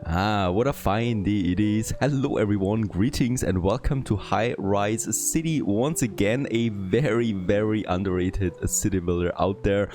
What a fine day it is. Hello everyone, greetings and welcome to Highrise City. Once again, a very underrated city builder out there.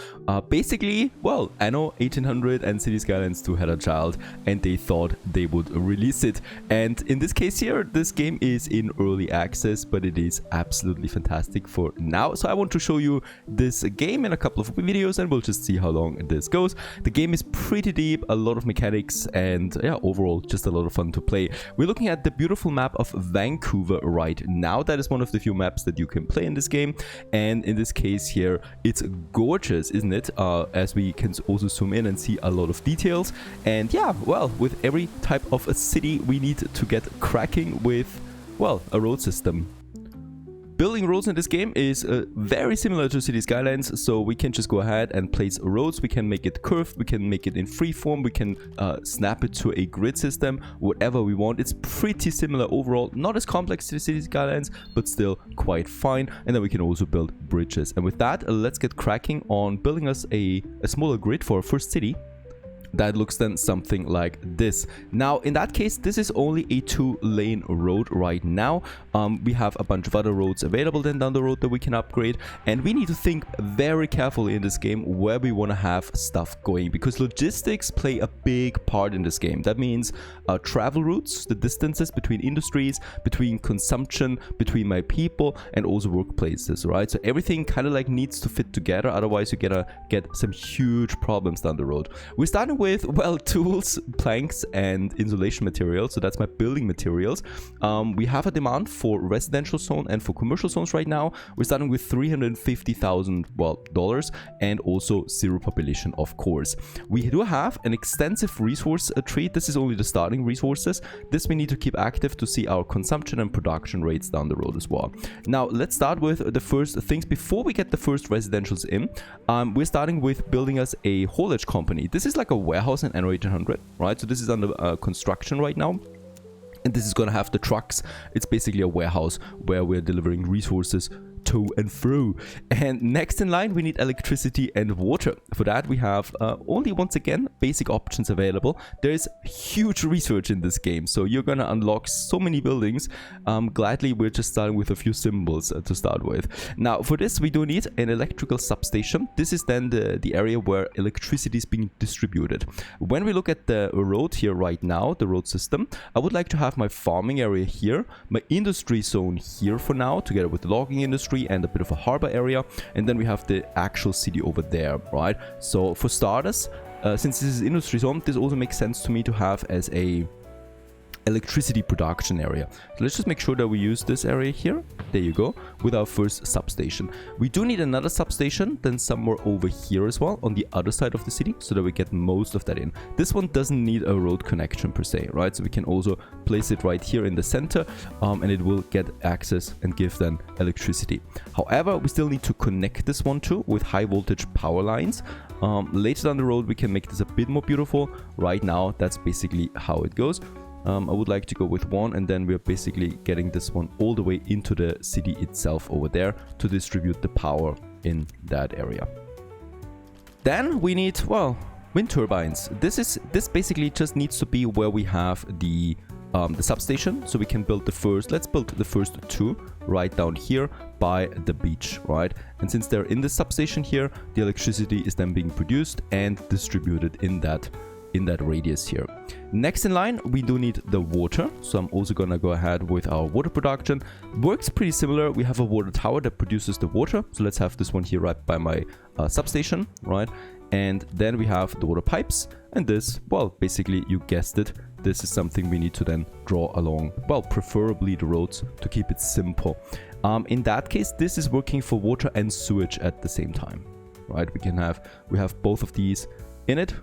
Basically, well, Anno 1800 and City Skylines 2 had a child and they thought they would release it. And in this case here, this game is in early access, but it is absolutely fantastic for now. So I want to show you this game in a couple of videos and we'll just see how long this goes. The game is pretty deep, a lot of mechanics, and yeah, overall just a lot of fun to play. We're looking at the beautiful map of Vancouver right now. That is one of the few maps that you can play in this game, and in this case here it's gorgeous, isn't it? As we can also zoom in and see a lot of details. And yeah, well, with every type of a city we need to get cracking with, well, a road system. Building roads in this game is very similar to City Skylines, so we can just go ahead and place roads. We can make it curved, we can make it in freeform, we can snap it to a grid system, whatever we want. It's pretty similar overall, not as complex to City Skylines, but still quite fine. And then we can also build bridges. And with that, let's get cracking on building us a smaller grid for our first city. That looks then something like this. Now, in that case, this is only a 2-lane road right now. We have a bunch of other roads available then down the road that we can upgrade. And we need to think very carefully in this game where we want to have stuff going, because logistics play a big part in this game. That means travel routes, the distances between industries, between consumption, between my people, and also workplaces, right? So everything kind of like needs to fit together. Otherwise, you're gonna get some huge problems down the road. We're starting with, well, tools, planks, and insulation materials. So that's my building materials. We have a demand for residential zone and for commercial zones right now. We're starting with $350,000 dollars, and also zero population, of course. We do have an extensive resource tree. This is only the starting resources. This we need to keep active to see our consumption and production rates down the road as well. Now let's start with the first things before we get the first residentials in. We're starting with building us a haulage company. This is like a warehouse in Anno 1800, right? So this is under construction right now, and this is gonna have the trucks. It's basically a warehouse where we're delivering resources to and fro. And next in line, we need electricity and water. For that, we have only, once again, basic options available. There is huge research in this game, so you're gonna unlock so many buildings. Gladly, we're just starting with a few symbols to start with. Now, for this, we do need an electrical substation. This is then the area where electricity is being distributed. When we look at the road here right now, the road system, I would like to have my farming area here, my industry zone here for now, together with the logging industry and a bit of a harbor area, and then we have the actual city over there, right? So for starters, since this is industry zone, this also makes sense to me to have as a electricity production area. So let's just make sure that we use this area here, there you go, with our first substation. We do need another substation then somewhere over here as well on the other side of the city, so that we get most of that in. This one doesn't need a road connection per se, right? So we can also place it right here in the center, and it will get access and give then electricity. However, we still need to connect this one too with high voltage power lines. Later down the road we can make this a bit more beautiful. Right now that's basically how it goes. I would like to go with one, and then we're basically getting this one all the way into the city itself over there to distribute the power in that area. Then we need, well, wind turbines. This basically just needs to be where we have the substation, so we can build the first, let's build the first two right down here by the beach, right? And since they're in the substation here, the electricity is then being produced and distributed in that radius here. Next in line, we do need the water, so I'm also gonna go ahead with our water production. Works pretty similar. We have a water tower that produces the water, so let's have this one here right by my substation, right? And then we have the water pipes, and this, well, basically you guessed it, this is something we need to then draw along, well, preferably the roads, to keep it simple. In that case, this is working for water and sewage at the same time, right? We have both of these in it.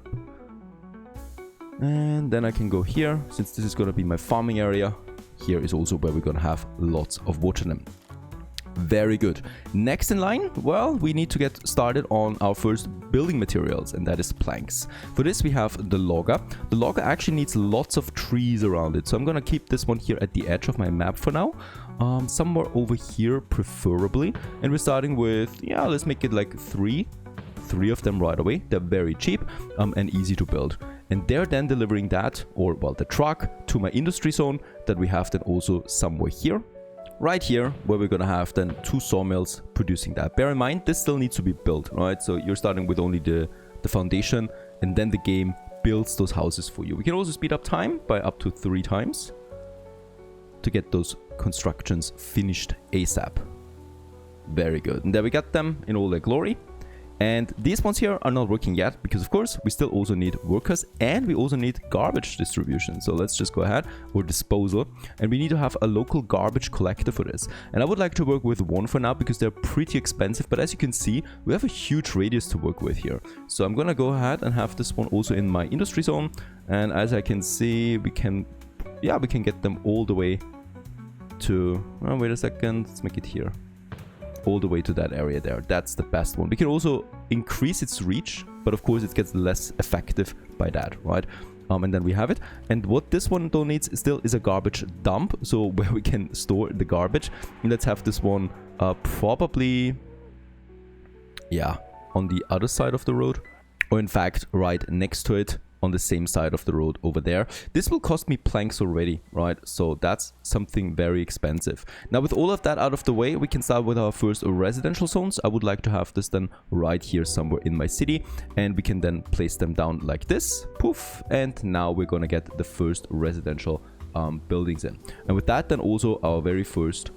And then I can go here, since this is going to be my farming area. Here is also where we're going to have lots of water in them. Very good. Next in line, well, we need to get started on our first building materials, and that is planks. For this we have the logger. The logger actually needs lots of trees around it, so I'm going to keep this one here at the edge of my map for now. Somewhere over here preferably. And we're starting with, yeah, let's make it like three of them right away. They're very cheap and easy to build. and they're then delivering that, or well, the truck, to my industry zone that we have then also somewhere here. Right here, where we're gonna have then 2 sawmills producing that. Bear in mind, this still needs to be built, right? So you're starting with only the foundation, and then the game builds those houses for you. We can also speed up time by up to 3 times to get those constructions finished ASAP. Very good. And there we got them in all their glory. And these ones here are not working yet because, of course, we still also need workers and we also need garbage distribution. So let's just go ahead, or disposal, and we need to have a local garbage collector for this. And I would like to work with 1 for now because they're pretty expensive, but as you can see, we have a huge radius to work with here. So I'm gonna go ahead and have this one also in my industry zone. And as I can see, we can get them all the way to, oh, wait a second, let's make it here. All the way to that area there. That's the best one. We can also increase its reach, but of course it gets less effective by that, right? And then we have it. And what this one though needs still is a garbage dump, so where we can store the garbage. And let's have this one probably, yeah, on the other side of the road, or in fact right next to it, on the same side of the road over there. This will cost me planks already, right? So that's something very expensive. Now with all of that out of the way, we can start with our first residential zones. I would like to have this then right here somewhere in my city, and we can then place them down like this, poof, and now we're gonna get the first residential buildings in. And with that then also our very first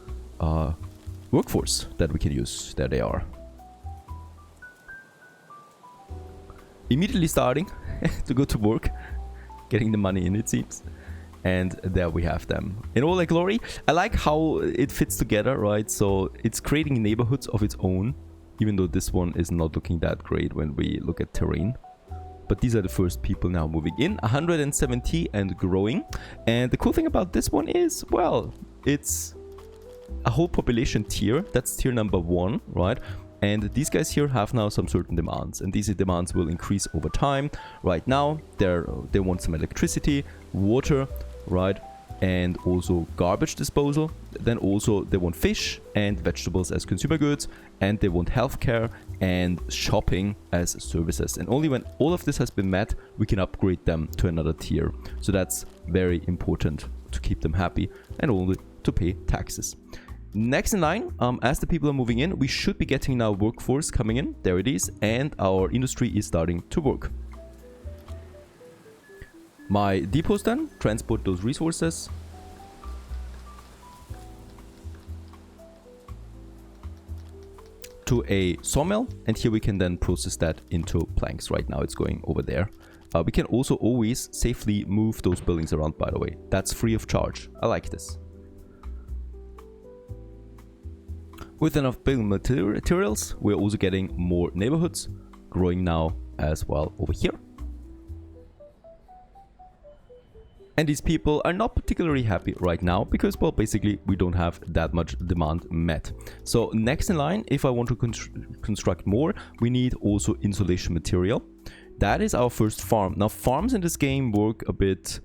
workforce that we can use. There they are. Immediately starting to go to work, getting the money in, it seems. And there we have them in all their glory. I like how it fits together, right? So it's creating neighborhoods of its own, even though this one is not looking that great when we look at terrain. But these are the first people now moving in, 170 and growing. And the cool thing about this one is, well, it's a whole population tier. That's tier number 1, right? And these guys here have now some certain demands, and these demands will increase over time. Right now, they want some electricity, water, right, and also garbage disposal. Then also they want fish and vegetables as consumer goods, and they want healthcare and shopping as services. And only when all of this has been met, we can upgrade them to another tier. So that's very important to keep them happy and only to pay taxes. Next in line, as the people are moving in, we should be getting now workforce coming in. There it is, and our industry is starting to work. My depots then transport those resources to a sawmill, and here we can then process that into planks. Right now it's going over there. We can also always safely move those buildings around, by the way. That's free of charge. I like this. With enough building materials, we're also getting more neighborhoods growing now as well over here. And these people are not particularly happy right now because, well, basically we don't have that much demand met. So next in line, if I want to construct more, we need also insulation material. That is our first farm. Now farms in this game work a bit,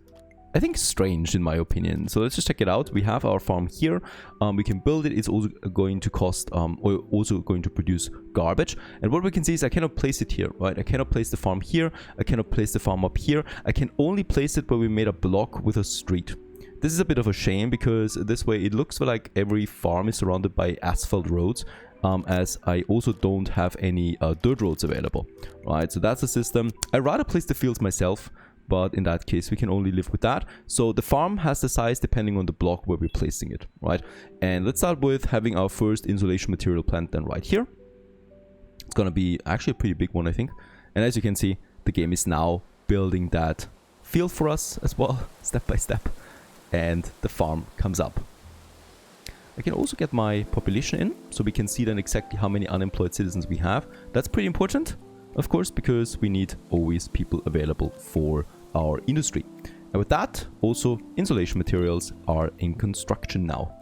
I think, strange in my opinion. So let's just check it out. We have our farm here. We can build it. It's also going to cost, or also going to produce garbage. And what we can see is I cannot place it here, right? I cannot place the farm here. I cannot place the farm up here. I can only place it where we made a block with a street. This is a bit of a shame because this way it looks like every farm is surrounded by asphalt roads. As I also don't have any dirt roads available, right? So that's the system. I'd rather place the fields myself, but in that case we can only live with that. So the farm has the size depending on the block where we're placing it, right? And let's start with having our first insulation material plant then right here. It's gonna be actually a pretty big one, I think. And as you can see, the game is now building that field for us as well, step by step, and the farm comes up. I can also get my population in, so we can see then exactly how many unemployed citizens we have. That's pretty important, of course, because we need always people available for our industry. And with that, also insulation materials are in construction now.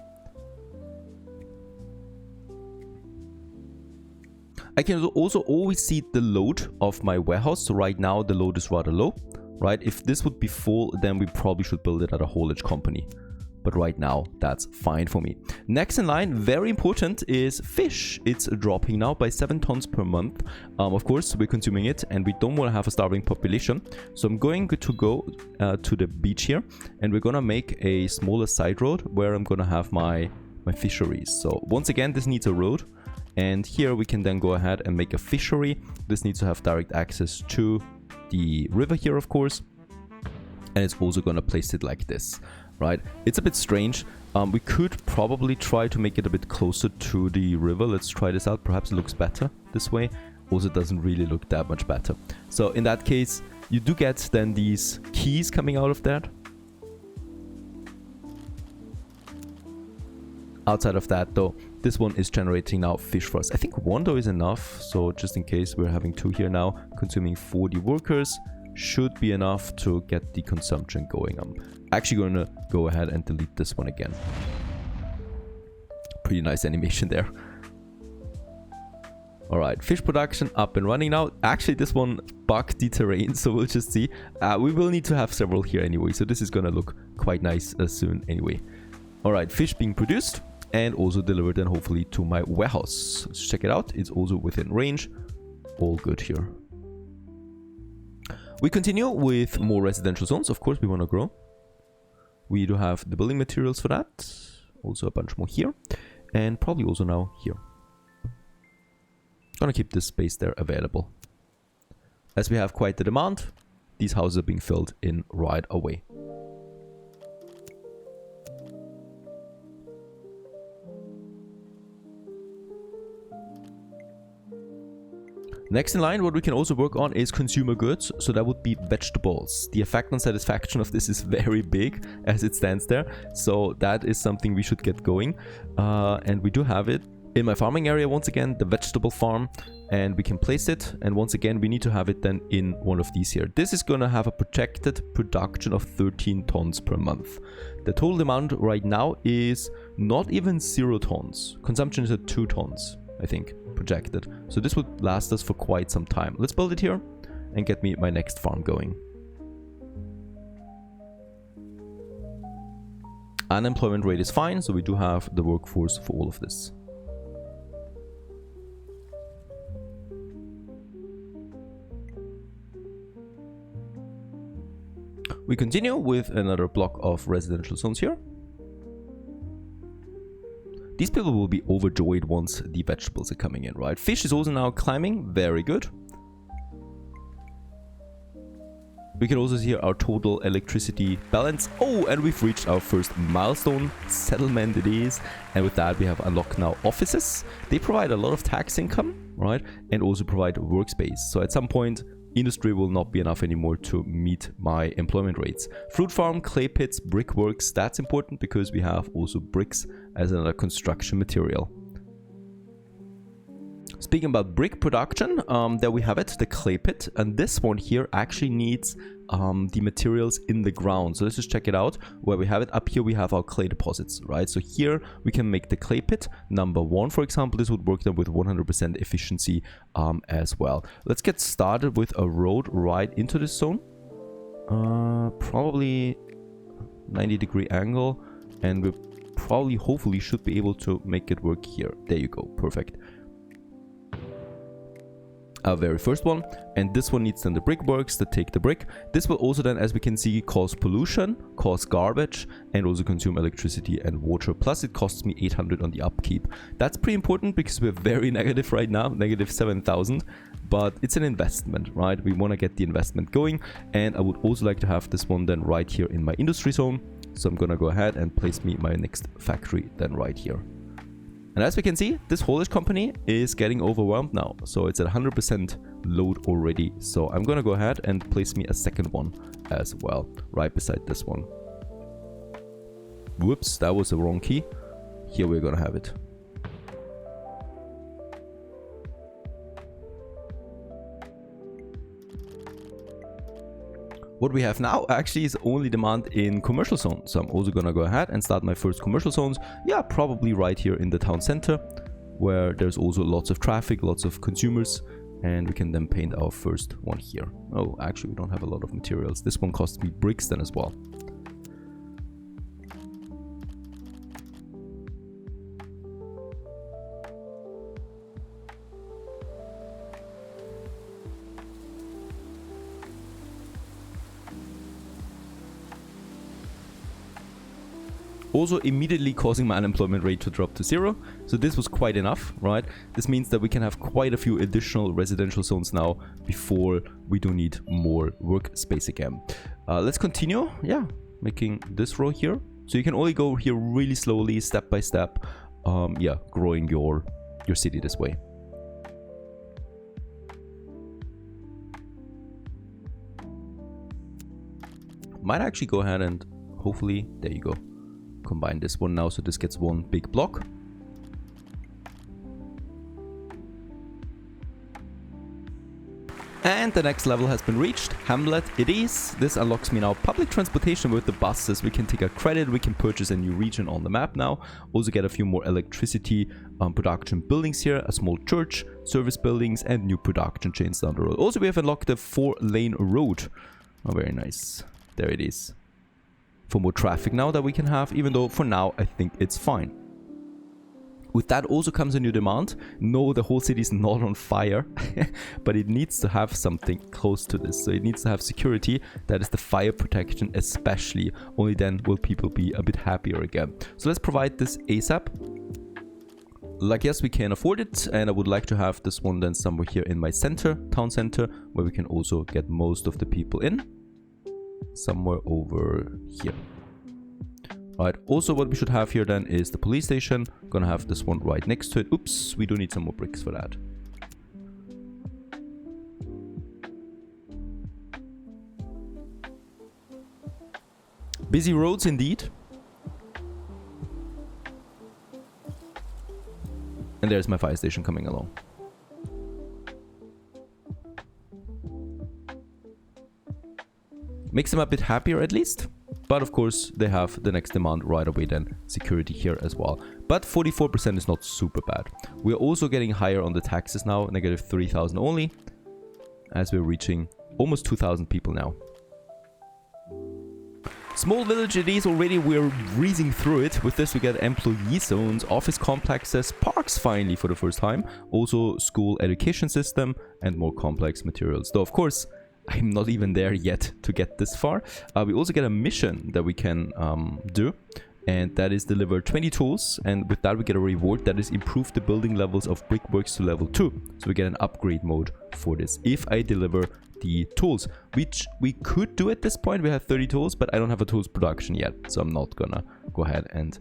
I can also always see the load of my warehouse. So right now the load is rather low, right? If this would be full, then we probably should build it at a haulage company. but right now that's fine for me. Next in line, very important, is fish. It's dropping now by 7 tons per month. Of course, we're consuming it and we don't want to have a starving population. So I'm going to go to the beach here, and we're gonna make a smaller side road where I'm gonna have my fisheries. So once again, this needs a road, and here we can then go ahead and make a fishery. This needs to have direct access to the river here, of course, and it's also gonna place it like this. Right, it's a bit strange. We could probably try to make it a bit closer to the river. Let's try this out. Perhaps it looks better this way. Also, it doesn't really look that much better. So in that case, you do get then these keys coming out of that. Outside of that, though, this one is generating now fish for us. I think 1 though is enough. So just in case, we're having 2 here now, consuming 40 workers. Should be enough to get the consumption going. I'm actually going to go ahead and delete this one again. Pretty nice animation there. Alright, fish production up and running now. Actually, this one bugged the terrain, so we'll just see. We will need to have several here anyway, so this is going to look quite nice soon anyway. Alright, fish being produced and also delivered and hopefully to my warehouse. Let's check it out. It's also within range. All good here. We continue with more residential zones. Of course, we want to grow. We do have the building materials for that. Also a bunch more here. And probably also now here. Gonna keep this space there available. As we have quite the demand, these houses are being filled in right away. Next in line, what we can also work on is consumer goods. So that would be vegetables. The effect on satisfaction of this is very big as it stands there. So that is something we should get going. And we do have it in my farming area, once again, the vegetable farm. And we can place it. And once again, we need to have it then in one of these here. This is going to have a projected production of 13 tons per month. The total demand right now is not even 0 tons. Consumption is at 2 tons, I think, projected. So this would last us for quite some time. Let's build it here and get me my next farm going. Unemployment rate is fine, so we do have the workforce for all of this. We continue with another block of residential zones here. These people will be overjoyed once the vegetables are coming in, right? Fish is also now climbing. Very good. We can also see our total electricity balance. Oh, and we've reached our first milestone settlement it is. And with that, we have unlocked now offices. They provide a lot of tax income, right? And also provide workspace. So at some point, industry will not be enough anymore to meet my employment rates. Fruit farm, clay pits, brickworks, that's important because we have also bricks as another construction material. Speaking about brick production, there we have it, the clay pit, and this one here actually needs the materials in the ground. So let's just check it out where we have it. Up here we have our clay deposits, right? So here we can make the clay pit number 1, for example. This would work then with 100% efficiency as well. Let's get started with a road right into this zone. Probably 90-degree angle, and we probably hopefully should be able to make it work here. There you go, perfect. Our very first one, and this one needs then the brickworks that take the brick. This will also then, as we can see, cause pollution, cause garbage, and also consume electricity and water. Plus it costs me 800 on the upkeep. That's pretty important because we're very negative right now, negative 7,000, but it's an investment, right? We want to get the investment going, and I would also like to have this one then right here in my industry zone. So I'm gonna go ahead and place me my next factory then right here. And as we can see, this haulage company is getting overwhelmed now. So it's at 100% load already. So I'm going to go ahead and place me a second one as well, right beside this one. Whoops, that was the wrong key. Here we're going to have it. What we have now actually is only demand in commercial zones. So I'm also gonna go ahead and start my first commercial zones. Yeah, probably right here in the town center, where there's also lots of traffic, lots of consumers, and we can then paint our first one here. Oh, actually we don't have a lot of materials. This one costs me bricks then as well. Also immediately causing my unemployment rate to drop to 0. So this was quite enough, right? This means that we can have quite a few additional residential zones now before we do need more workspace again. Let's continue, yeah, making this row here. So you can only go here really slowly, step by step, yeah, growing your city this way. Might actually go ahead and hopefully, there you go, combine this one now so this gets one big block. And the next level has been reached. Hamlet it is. This unlocks me now public transportation with the buses. We can take a credit, we can purchase a new region on the map now. Also get a few more electricity production buildings here, a small church, service buildings, and new production chains down the road. Also we have unlocked a 4-lane road. Oh, very nice. There it is. For more traffic now that we can have, even though for now I think it's fine. With that also comes a new demand. No, the whole city is not on fire, but it needs to have something close to this. So it needs to have security, that is the fire protection especially. Only then will people be a bit happier again. So let's provide this ASAP. Like, yes, we can afford it, and I would like to have this one then somewhere here in my center, town center, where we can also get most of the people in. Somewhere over here. Right, also what we should have here then is the police station. Gonna have this one right next to it. Oops, we do need some more bricks for that. Busy roads indeed. And there's my fire station coming along. Makes them a bit happier at least. But of course, they have the next demand right away then, security here as well. But 44% is not super bad. We're also getting higher on the taxes now, negative 3,000 only, as we're reaching almost 2,000 people now. Small village it is already, we're breezing through it. With this we get employee zones, office complexes, parks finally for the first time. Also school education system and more complex materials. Though of course, I'm not even there yet to get this far. We also get a mission that we can do, and that is deliver 20 tools, and with that we get a reward that is improve the building levels of brickworks to level 2. So we get an upgrade mode for this if I deliver the tools, which we could do at this point. We have 30 tools, but I don't have a tools production yet, so I'm not gonna go ahead and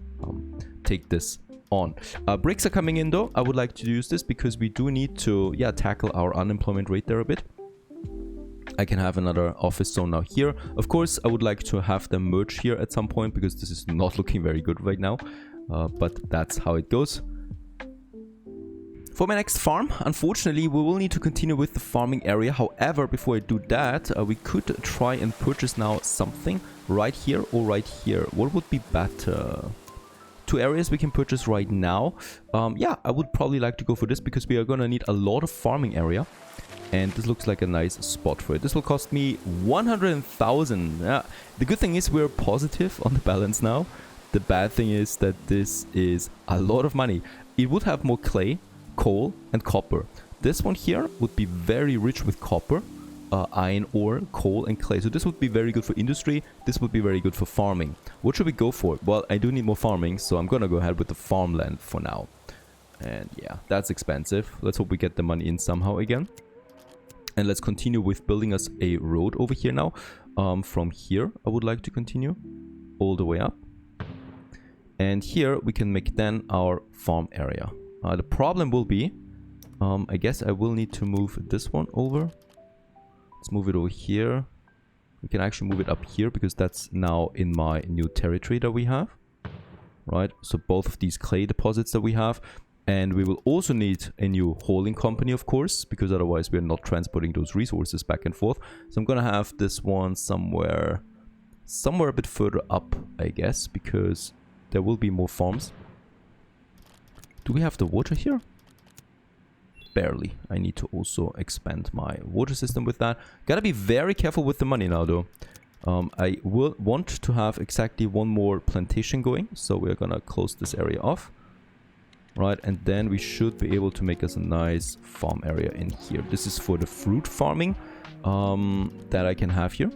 take this on. Bricks are coming in though. I would like to use this because we do need to, yeah, tackle our unemployment rate there a bit. I can have another office zone now here. Of course, I would like to have them merge here at some point because this is not looking very good right now. But that's how it goes. For my next farm, unfortunately, we will need to continue with the farming area. However, before I do that, we could try and purchase now something right here or right here. What would be better? Two areas we can purchase right now. Yeah, I would probably like to go for this because we are going to need a lot of farming area. And this looks like a nice spot for it. This will cost me 100,000. Yeah. The good thing is we're positive on the balance now. The bad thing is that this is a lot of money. It would have more clay, coal, and copper. This one here would be very rich with copper, iron ore, coal, and clay. So this would be very good for industry. This would be very good for farming. What should we go for? Well, I do need more farming, so I'm gonna go ahead with the farmland for now. And yeah, that's expensive. Let's hope we get the money in somehow again. And let's continue with building us a road over here now. From here, I would like to continue all the way up. And here we can make then our farm area. The problem will be, I guess I will need to move this one over. Let's move it over here. We can actually move it up here because that's now in my new territory that we have. Right, so both of these clay deposits that we have. And we will also need a new hauling company, of course, because otherwise we're not transporting those resources back and forth. So I'm gonna have this one somewhere a bit further up, I guess, because there will be more farms. Do we have the water here? Barely. I need to also expand my water system with that. Gotta be very careful with the money now, though. I will want to have exactly one more plantation going, so we're gonna close this area off. Right, and then we should be able to make us a nice farm area in here. This is for the fruit farming that I can have here.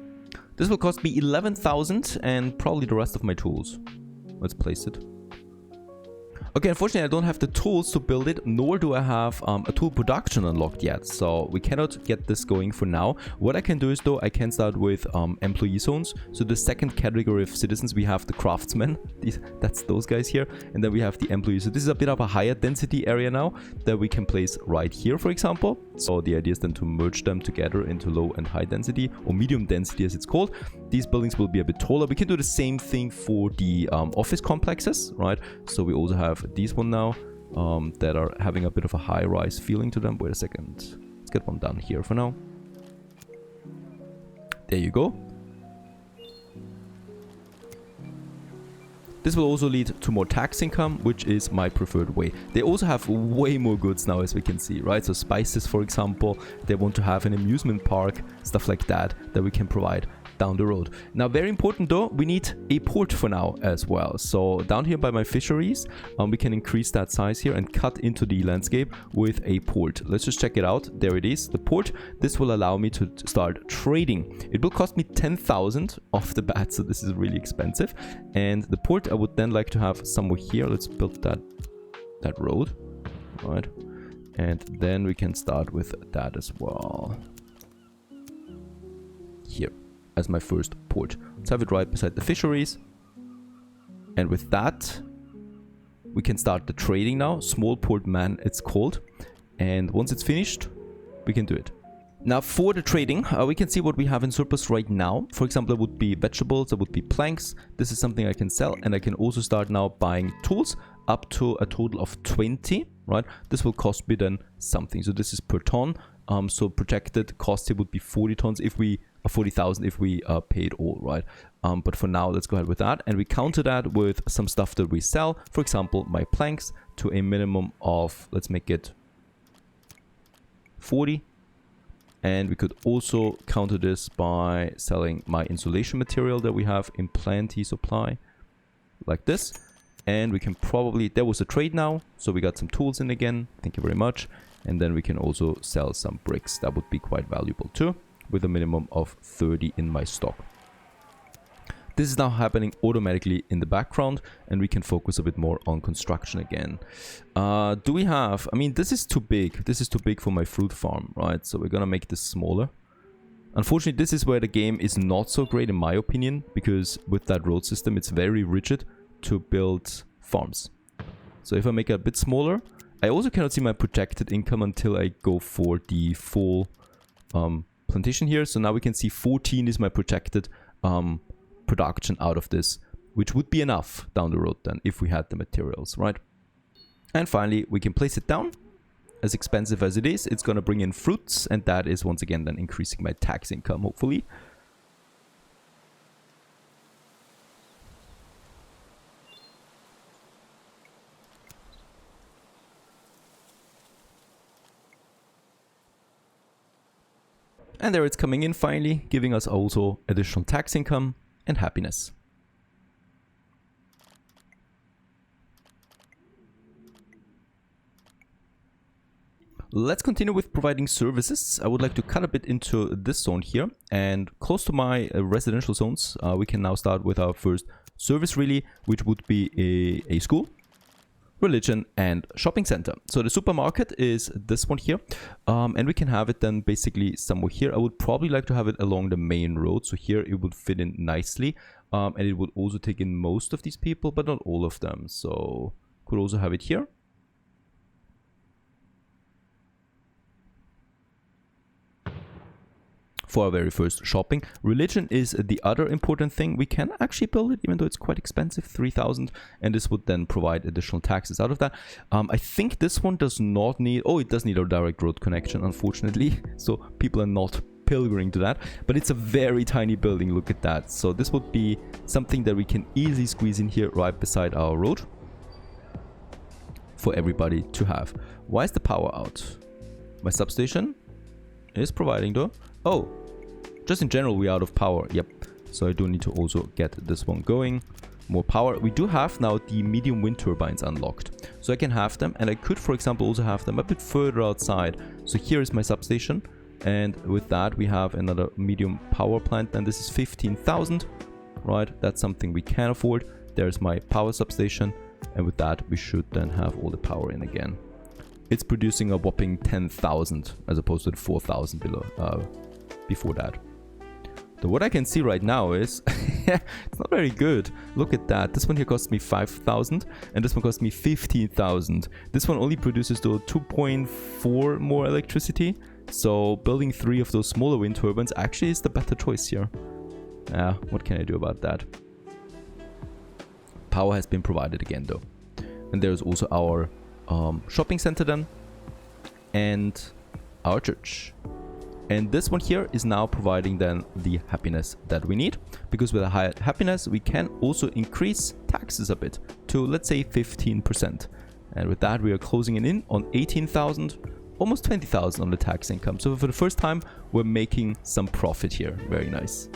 This will cost me 11,000 and probably the rest of my tools. Let's place it. Okay, unfortunately I don't have the tools to build it, nor do I have a tool production unlocked yet, so we cannot get this going for now. What I can do is though, I can start with employee zones. So the second category of citizens, we have the craftsmen, that's those guys here, and then we have the employees. So this is a bit of a higher density area now that we can place right here, for example. So the idea is then to merge them together into low and high density, or medium density as it's called. These buildings will be a bit taller. We can do the same thing for the office complexes, right? So we also have these one now that are having a bit of a high-rise feeling to them. Wait a second. Let's get one down here for now. There you go. This will also lead to more tax income, which is my preferred way. They also have way more goods now, as we can see, right? So spices, for example, they want to have an amusement park, stuff like that we can provide down the road. Now, very important though, we need a port for now as well. So down here by my fisheries, we can increase that size here and cut into the landscape with a port. Let's just check it out. There it is, the port. This will allow me to start trading. It will cost me 10,000 off the bat, so this is really expensive. And the port I would then like to have somewhere here. Let's build that road, right? And then we can start with that as well. Here as my first port. Let's have it right beside the fisheries. And with that, we can start the trading now. Small port man, it's called. And once it's finished, we can do it. Now for the trading, we can see what we have in surplus right now. For example, it would be vegetables, it would be planks. This is something I can sell, and I can also start now buying tools up to a total of 20, right? This will cost me then something. So this is per ton. So projected cost here would be 40 tons if we 40,000 if we paid all, right? But for now, let's go ahead with that, and we counter that with some stuff that we sell. For example, my planks to a minimum of, let's make it 40. And we could also counter this by selling my insulation material that we have in plenty supply, like this. And we can probably, there was a trade now, so we got some tools in again. Thank you very much. And then we can also sell some bricks. That would be quite valuable too, with a minimum of 30 in my stock. This is now happening automatically in the background, and we can focus a bit more on construction again. Do we have, I mean, this is too big. This is too big for my fruit farm, right? So we're gonna make this smaller. Unfortunately, this is where the game is not so great in my opinion, because with that road system, it's very rigid to build farms. So if I make it a bit smaller, I also cannot see my projected income until I go for the full plantation here. So now we can see 14 is my projected production out of this, which would be enough down the road then if we had the materials, right? And finally, we can place it down. As expensive as it is, it's going to bring in fruits, and that is once again then increasing my tax income, hopefully. And there it's coming in finally, giving us also additional tax income and happiness. Let's continue with providing services. I would like to cut a bit into this zone here, and close to my residential zones, we can now start with our first service really, which would be a school, religion, and shopping center. So the supermarket is this one here, and we can have it then basically somewhere here. I would probably like to have it along the main road, so here it would fit in nicely, and it would also take in most of these people, but not all of them. So could also have it here. For our very first shopping. Religion is the other important thing. We can actually build it, even though it's quite expensive, 3,000, and this would then provide additional taxes out of that. I think this one does not need, oh, it does need a direct road connection, unfortunately, so people are not pilgriming to that, but it's a very tiny building, look at that. So this would be something that we can easily squeeze in here right beside our road for everybody to have. Why is the power out? My substation is providing though. Oh, just in general, we're out of power. Yep. So I do need to also get this one going. More power. We do have now the medium wind turbines unlocked. So I can have them, and I could, for example, also have them a bit further outside. So here is my substation. And with that, we have another medium power plant. And this is 15,000, right? That's something we can afford. There's my power substation, and with that we should then have all the power in again. It's producing a whopping 10,000 as opposed to the 4,000 below before that. So what I can see right now is it's not very good. Look at that. This one here costs me 5,000 and this one costs me 15,000. This one only produces though 2.4 more electricity. So building 3 of those smaller wind turbines actually is the better choice here. What can I do about that? Power has been provided again though. And there's also our shopping center then, and our church. And this one here is now providing then the happiness that we need, because with a higher happiness we can also increase taxes a bit to, let's say, 15%. And with that we are closing it in on 18,000, almost 20,000 on the tax income. So for the first time we're making some profit here. Very nice.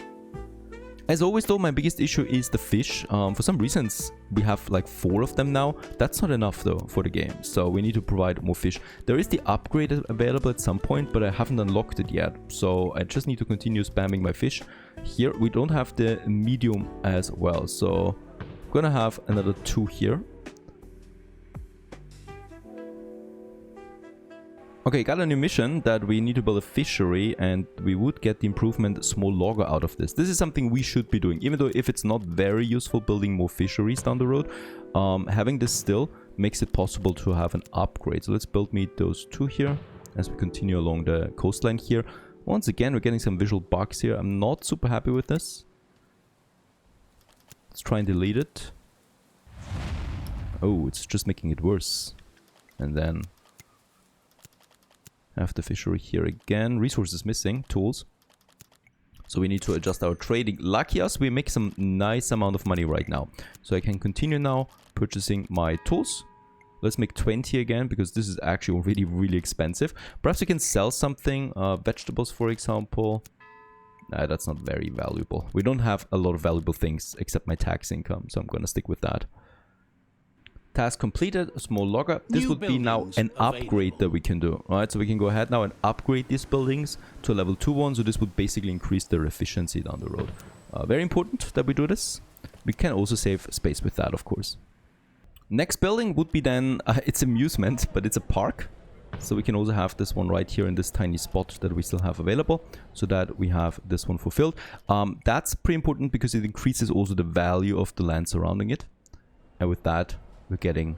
As always though, my biggest issue is the fish. For some reasons we have like 4 of them now. That's not enough though for the game, so we need to provide more fish. There is the upgrade available at some point, but I haven't unlocked it yet, so I just need to continue spamming my fish. Here we don't have the medium as well, so I'm gonna have another 2 here. Okay, got a new mission that we need to build a fishery, and we would get the improvement small logger out of this. This is something we should be doing, even though if it's not very useful building more fisheries down the road, having this still makes it possible to have an upgrade. So let's build me those 2 here as we continue along the coastline here. Once again, we're getting some visual bugs here. I'm not super happy with this. Let's try and delete it. Oh, it's just making it worse. And then have the fishery here again. Resources missing. Tools. So we need to adjust our trading. Lucky us, we make some nice amount of money right now. So I can continue now purchasing my tools. Let's make 20 again, because this is actually already really expensive. Perhaps we can sell something. Vegetables, for example. Nah, that's not very valuable. We don't have a lot of valuable things except my tax income, so I'm gonna stick with that. Task completed, a small logger. This would be now an upgrade that we can do, right? So we can go ahead now and upgrade these buildings to a level 2 one. So this would basically increase their efficiency down the road. Very important that we do this. We can also save space with that, of course. Next building would be then, it's amusement, but it's a park. So we can also have this one right here in this tiny spot that we still have available, so that we have this one fulfilled. That's pretty important because it increases also the value of the land surrounding it. And with that, we're getting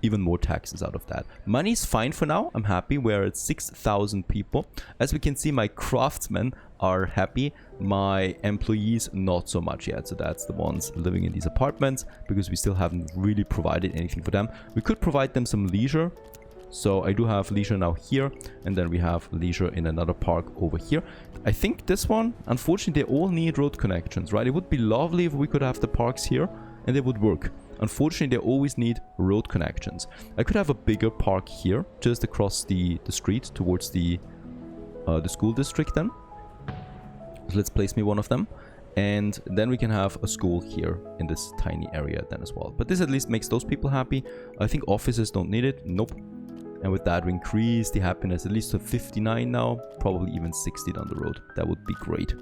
even more taxes out of that. Money is fine for now. I'm happy. We're at 6,000 people. As we can see, my craftsmen are happy. My employees, not so much yet. So that's the ones living in these apartments, because we still haven't really provided anything for them. We could provide them some leisure. So I do have leisure now here, and then we have leisure in another park over here. I think this one, unfortunately, they all need road connections, right? It would be lovely if we could have the parks here and they would work. Unfortunately, they always need road connections. I could have a bigger park here, just across the street towards the school district then. So let's place me one of them. And then we can have a school here in this tiny area then as well. But this at least makes those people happy. I think offices don't need it. Nope. And with that, we increase the happiness at least to 59 now. Probably even 60 down the road. That would be great.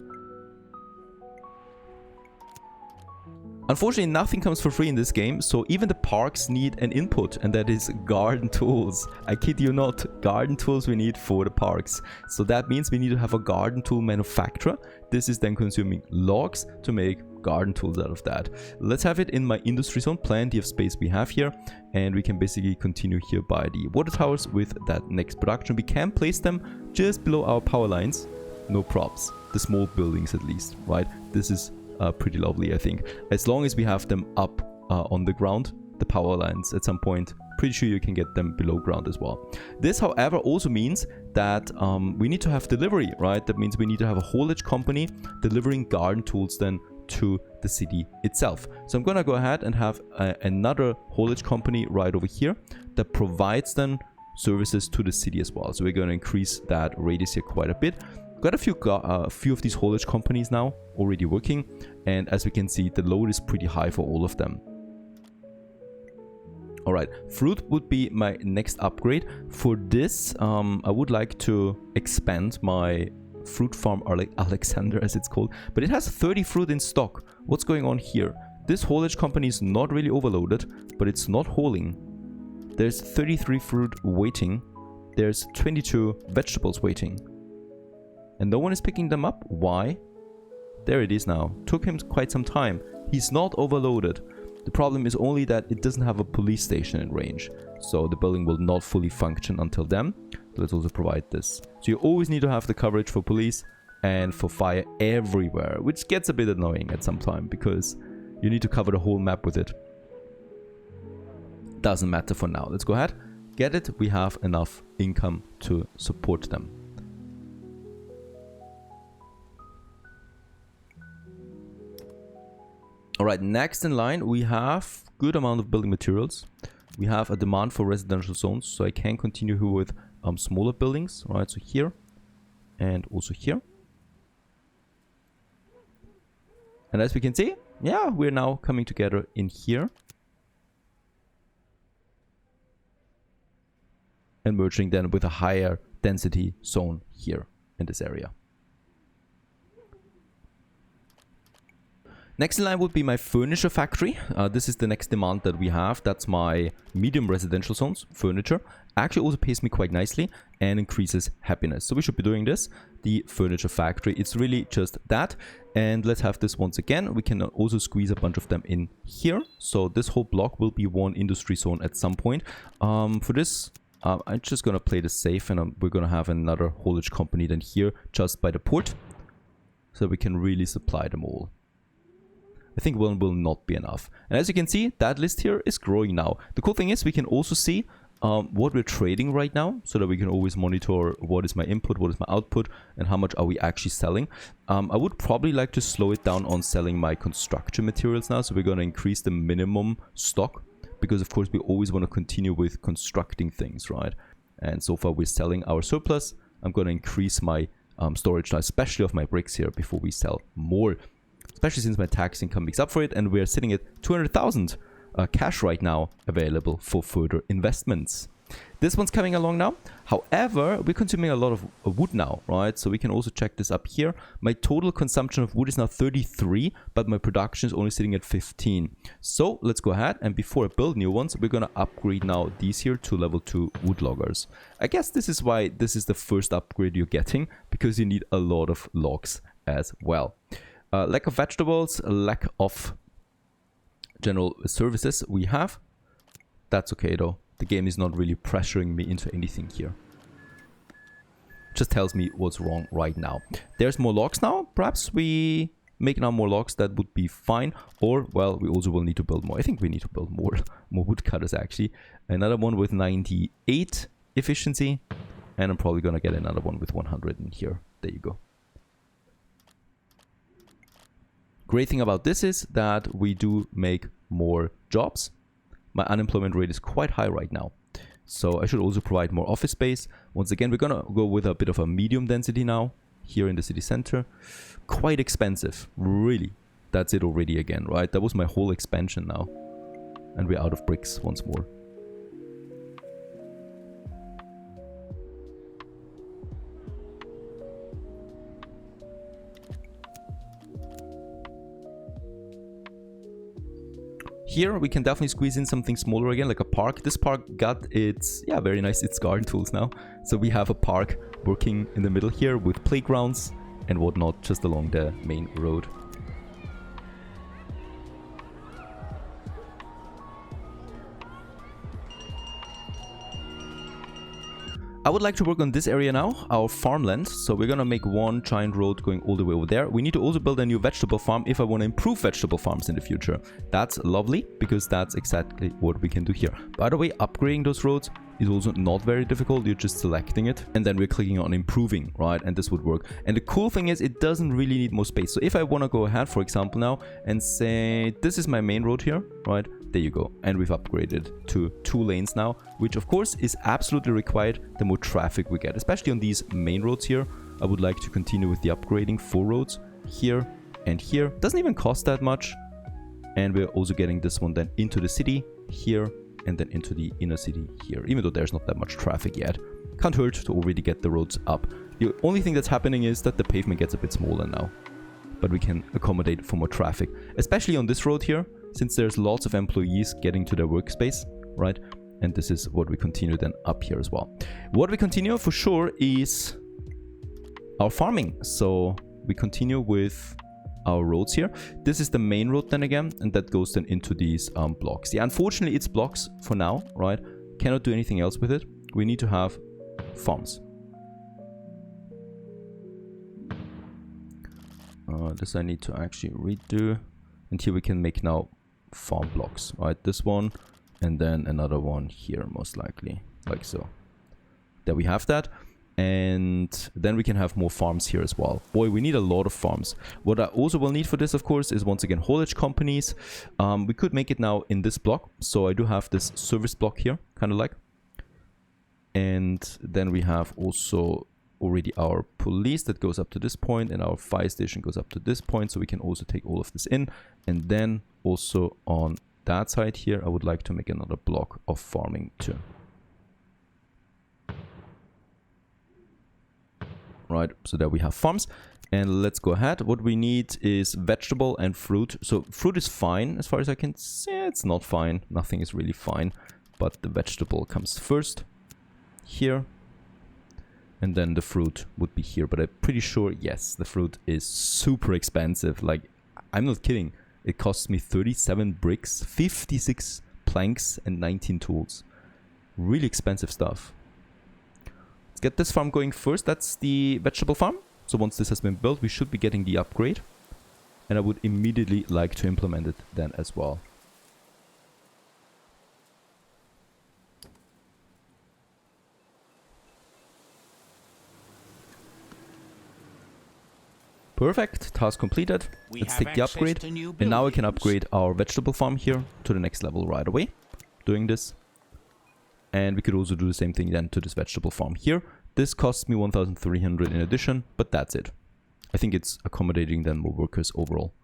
Unfortunately, nothing comes for free in this game, so even the parks need an input, and that is garden tools. I kid you not, garden tools we need for the parks. So that means we need to have a garden tool manufacturer. This is then consuming logs to make garden tools out of that. Let's have it in my industry zone, plenty of space we have here, and we can basically continue here by the water towers with that next production. We can place them just below our power lines, no props. The small buildings at least, right? This is pretty lovely, I think. As long as we have them up on the ground, the power lines at some point, pretty sure you can get them below ground as well. This, however, also means that we need to have delivery, right? That means we need to have a haulage company delivering garden tools then to the city itself. So I'm gonna go ahead and have another haulage company right over here that provides then services to the city as well. So we're gonna increase that radius here quite a bit. Got a few of these haulage companies now already working, and as we can see, the load is pretty high for all of them. Alright, fruit would be my next upgrade. For this, I would like to expand my fruit farm, Alexander as it's called, but it has 30 fruit in stock. What's going on here? This haulage company is not really overloaded, but it's not hauling. There's 33 fruit waiting. There's 22 vegetables waiting. And no one is picking them up. Why? There it is now. Took him quite some time. He's not overloaded. The problem is only that it doesn't have a police station in range. So the building will not fully function until then. Let's also provide this. So you always need to have the coverage for police and for fire everywhere, which gets a bit annoying at some time because you need to cover the whole map with it. Doesn't matter for now. Let's go ahead. Get it. We have enough income to support them. Alright, next in line we have good amount of building materials. We have a demand for residential zones, so I can continue here with smaller buildings, right? So here and also here. And as we can see, yeah, we're now coming together in here. And merging then with a higher density zone here in this area. Next in line would be my furniture factory. This is the next demand that we have. That's my medium residential zones, furniture. Actually also pays me quite nicely and increases happiness. So we should be doing this, the furniture factory. It's really just that. And let's have this once again. We can also squeeze a bunch of them in here. So this whole block will be one industry zone at some point. For this, I'm just going to play this safe and we're going to have another haulage company then here just by the port. So we can really supply them all. I think one will not be enough. And as you can see, that list here is growing now. The cool thing is we can also see what we're trading right now, so that we can always monitor what is my input, what is my output, and how much are we actually selling. I would probably like to slow it down on selling my construction materials now. So we're going to increase the minimum stock, because of course we always want to continue with constructing things, right? And so far we're selling our surplus. I'm going to increase my storage now, especially of my bricks here, before we sell more. Especially since my tax income makes up for it, and we're sitting at 200,000 cash right now available for further investments. This one's coming along now. However, we're consuming a lot of wood now, right? So we can also check this up here. My total consumption of wood is now 33, but my production is only sitting at 15. So let's go ahead, and before I build new ones, we're gonna upgrade now these here to level 2 wood loggers. I guess this is why this is the first upgrade you're getting, because you need a lot of logs as well. Lack of vegetables, lack of general services we have. That's okay though. The game is not really pressuring me into anything here. Just tells me what's wrong right now. There's more logs now. Perhaps we make now more logs. That would be fine. Or, well, we also will need to build more. I think we need to build more woodcutters actually. Another one with 98 efficiency. And I'm probably going to get another one with 100 in here. There you go. Great thing about this is that we do make more jobs. My unemployment rate is quite high right now. So I should also provide more office space. Once again, we're gonna go with a bit of a medium density now here in the city center. Quite expensive, really. That's it already again, right? That was my whole expansion now. And we're out of bricks once more. Here we can definitely squeeze in something smaller again, like a park. This park got its, yeah, very nice, its garden tools now. So we have a park working in the middle here with playgrounds and whatnot just along the main road. I would like to work on this area now, our farmland. So we're gonna make one giant road going all the way over there. We need to also build a new vegetable farm if I want to improve vegetable farms in the future. That's lovely, because that's exactly what we can do here. By the way, upgrading those roads is also not very difficult. You're just selecting it and then we're clicking on improving, right? And this would work. And the cool thing is it doesn't really need more space. So if I want to go ahead, for example, now and say this is my main road here, right? There you go. And we've upgraded to 2 lanes now, which of course is absolutely required the more traffic we get, especially on these main roads here. I would like to continue with the upgrading 4 roads here and here. Doesn't even cost that much. And we're also getting this one then into the city here and then into the inner city here, even though there's not that much traffic yet. Can't hurt to already get the roads up. The only thing that's happening is that the pavement gets a bit smaller now, but we can accommodate for more traffic, especially on this road here. since there's lots of employees getting to their workspace, right? And this is what we continue then up here as well. What we continue for sure is our farming. So we continue with our roads here. This is the main road then again, and that goes then into these blocks. Yeah, unfortunately it's blocks for now, right? Cannot do anything else with it. We need to have farms. This I need to actually redo. And here we can make now farm blocks, right? This one, and then another one here, most likely, like so. There we have that. And then we can have more farms here as well. Boy, we need a lot of farms. What I also will need for this, of course, is once again haulage companies. We could make it now in this block. So I do have this service block here, kind of like. And then we have also already our police that goes up to this point, and our fire station goes up to this point. So we can also take all of this in. And then also on that side here, I would like to make another block of farming too. Right, so there we have farms, and let's go ahead. What we need is vegetable and fruit. So fruit is fine as far as I can see. It's not fine, nothing is really fine, but the vegetable comes first here, and then the fruit would be here. But I'm pretty sure, yes, the fruit is super expensive. Like, I'm not kidding, it costs me 37 bricks, 56 planks, and 19 tools. Really expensive stuff. Let's get this farm going first. That's the vegetable farm. So once this has been built, we should be getting the upgrade. And I would immediately like to implement it then as well. Perfect. Task completed. Let's take the upgrade. And now we can upgrade our vegetable farm here to the next level right away. Doing this. And we could also do the same thing then to this vegetable farm here. This costs me 1,300 in addition, but that's it. I think it's accommodating then more workers overall.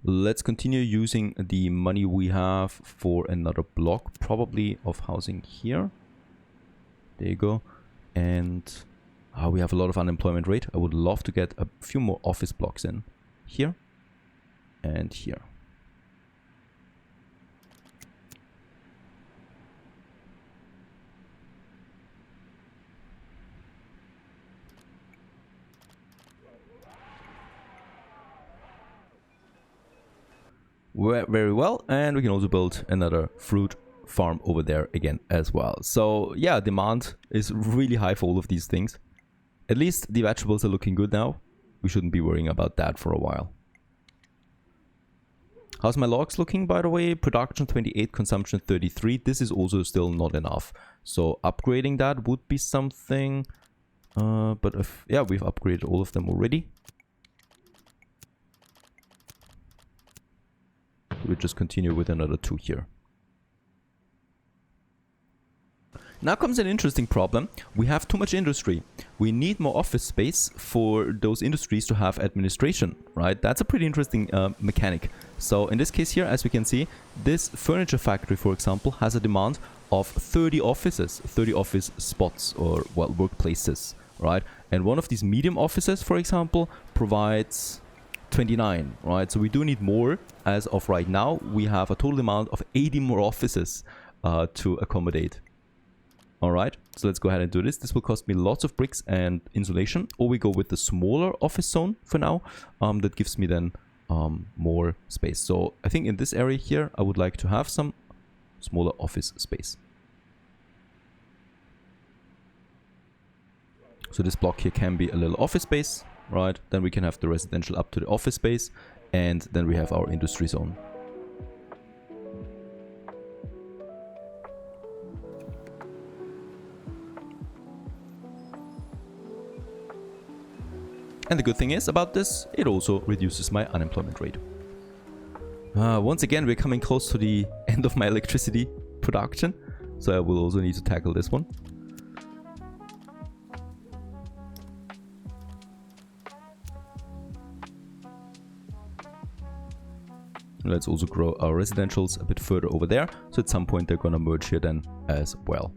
Let's continue using the money we have for another block, probably of housing here. There you go. And we have a lot of unemployment rate. I would love to get a few more office blocks in here and here. Very well, and we can also build another fruit farm over there again as well. So yeah, demand is really high for all of these things. At least the vegetables are looking good now. We shouldn't be worrying about that for a while. How's my logs looking, by the way? Production 28, consumption 33. This is also still not enough. So upgrading that would be something. But if, yeah, we've upgraded all of them already. We'll just continue with another 2 here. Now comes an interesting problem. We have too much industry. We need more office space for those industries to have administration, right? That's a pretty interesting mechanic. So in this case here, as we can see, this furniture factory, for example, has a demand of 30 offices, 30 office spots or, well, workplaces, right? And one of these medium offices, for example, provides 29, right? So we do need more. As of right now, we have a total amount of 80 more offices to accommodate. All right, so let's go ahead and do this. This will cost me lots of bricks and insulation, or we go with the smaller office zone for now. That gives me then more space. So I think in this area here, I would like to have some smaller office space. So this block here can be a little office space, right? Then we can have the residential up to the office space, and then we have our industry zone. And the good thing is about this, it also reduces my unemployment rate. Once again, we're coming close to the end of my electricity production, so I will also need to tackle this one. Let's also grow our residentials a bit further over there, so at some point they're gonna merge here then as well.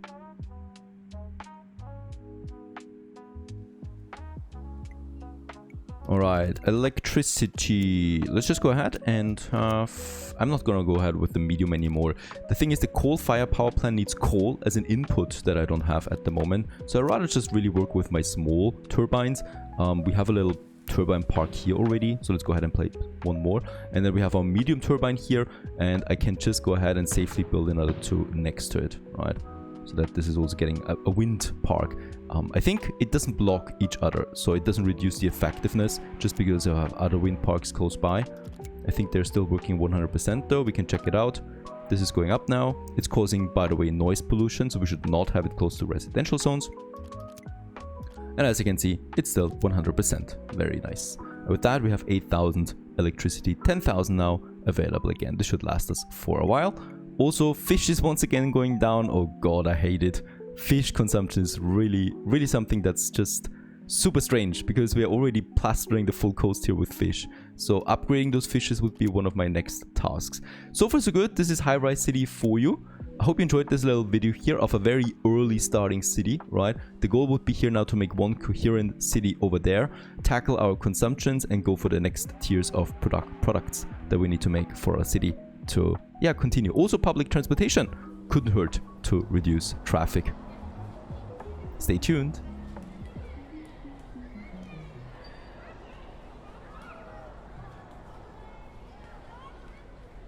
Alright, electricity. Let's just go ahead and I'm not gonna go ahead with the medium anymore. The thing is, the coal-fired power plant needs coal as an input that I don't have at the moment. So I'd rather just really work with my small turbines. We have a little turbine park here already, so let's go ahead and play one more. And then we have our medium turbine here, and I can just go ahead and safely build another two next to it, right? So that this is also getting a wind park. I think it doesn't block each other, so it doesn't reduce the effectiveness just because I have other wind parks close by. I think they're still working 100% though. We can check it out. This is going up now. It's causing, by the way, noise pollution, so we should not have it close to residential zones. And as you can see, it's still 100%. Very nice. And with that, we have 8,000 electricity, 10,000 now available again. This should last us for a while. Also, fish is once again going down. Oh god, I hate it. Fish consumption is really something that's just super strange, because we are already plastering the full coast here with fish. So upgrading those fishes would be one of my next tasks. So far so good. This is Highrise City for you. I hope you enjoyed this little video here of a very early starting city, right? The goal would be here now to make one coherent city over there, tackle our consumptions, and go for the next tiers of products that we need to make for our city to, yeah, continue. Also, public transportation couldn't hurt to reduce traffic. Stay tuned.